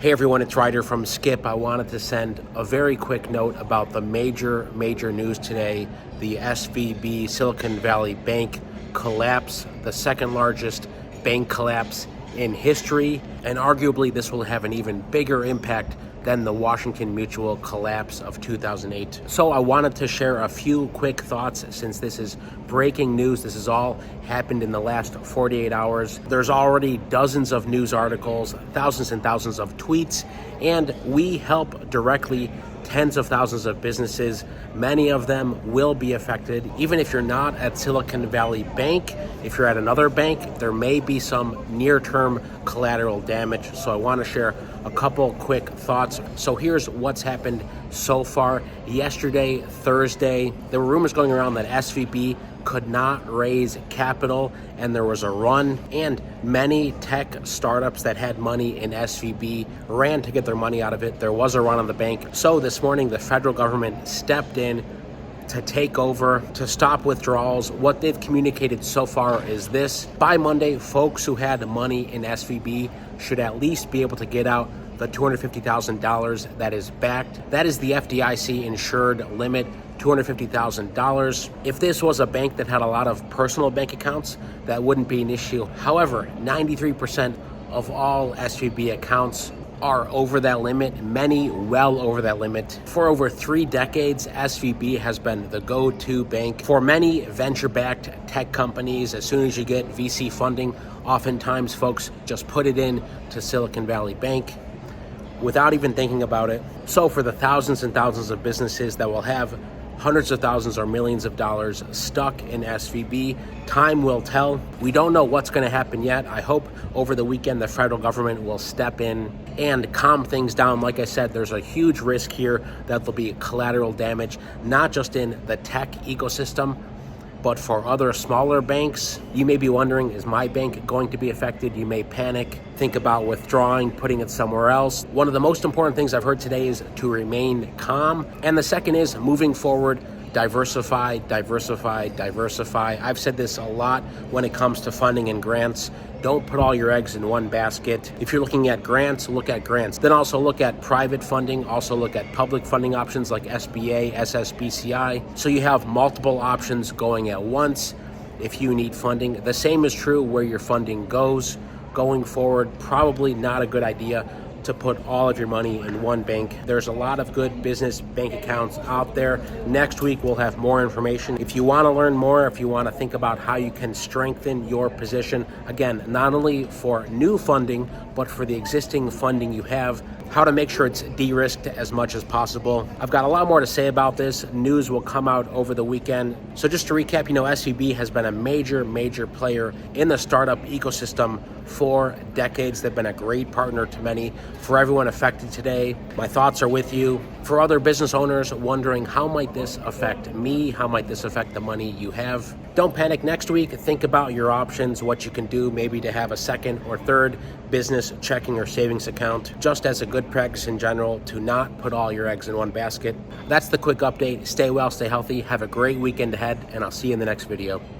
Hey everyone, it's Ryder from Skip. I wanted to send a very quick note about the major news today. The SVB, Silicon Valley Bank collapse, the second largest bank collapse in history, and arguably this will have an even bigger impact than the Washington Mutual collapse of 2008. So I wanted to share a few quick thoughts since this is breaking news. This has all happened in the last 48 hours. There's already dozens of news articles, thousands and thousands of tweets, and we help directly tens of thousands of businesses. Many of them will be affected. Even if you're not at Silicon Valley Bank, if you're at another bank, there may be some near-term collateral damage. So I want to share a couple quick thoughts. So here's what's happened so far. Yesterday, Thursday, there were rumors going around that SVB could not raise capital, and there was a run, and many tech startups that had money in SVB ran to get their money out of it. There was a run on the bank. So this morning, the federal government stepped in to take over, to stop withdrawals. What they've communicated so far is this: by Monday, folks who had money in SVB should at least be able to get out the $250,000 that is backed. That is the FDIC insured limit, $250,000. If this was a bank that had a lot of personal bank accounts, that wouldn't be an issue. However, 93% of all SVB accounts are over that limit, many well over that limit. For over 3 decades, SVB has been the go-to bank for many venture-backed tech companies. As soon as you get VC funding, oftentimes folks just put it in to Silicon Valley Bank without even thinking about it. So for the thousands and thousands of businesses that will have hundreds of thousands or millions of dollars stuck in SVB, time will tell. We don't know what's going to happen yet. I hope over the weekend the federal government will step in and calm things down. Like I said, there's a huge risk here that there'll be collateral damage, not just in the tech ecosystem, but for other smaller banks. You may be wondering, is my bank going to be affected? You may panic, think about withdrawing, putting it somewhere else. One of the most important things I've heard today is to remain calm. And the second is moving forward, diversify. I've said this a lot when it comes to funding and grants. Don't put all your eggs in one basket. If you're looking at grants, look at grants. Then also look at private funding. Also look at public funding options like SBA, SSBCI. So you have multiple options going at once if you need funding. The same is true where your funding goes. Going forward, probably not a good idea to put all of your money in one bank. There's a lot of good business bank accounts out there. Next week, we'll have more information. If you want to learn more, if you want to think about how you can strengthen your position, again, not only for new funding, but for the existing funding you have, how to make sure it's de-risked as much as possible. I've got a lot more to say about this. News will come out over the weekend. So just to recap, SVB has been a major player in the startup ecosystem for decades. They've been a great partner to many. For everyone affected today, my thoughts are with you. For other business owners wondering, how might this affect me? How might this affect the money you have? Don't panic. Next week, think about your options, what you can do maybe to have a second or third business checking or savings account, just as a good practice in general to not put all your eggs in one basket. That's the quick update. Stay well, stay healthy, have a great weekend ahead, and I'll see you in the next video.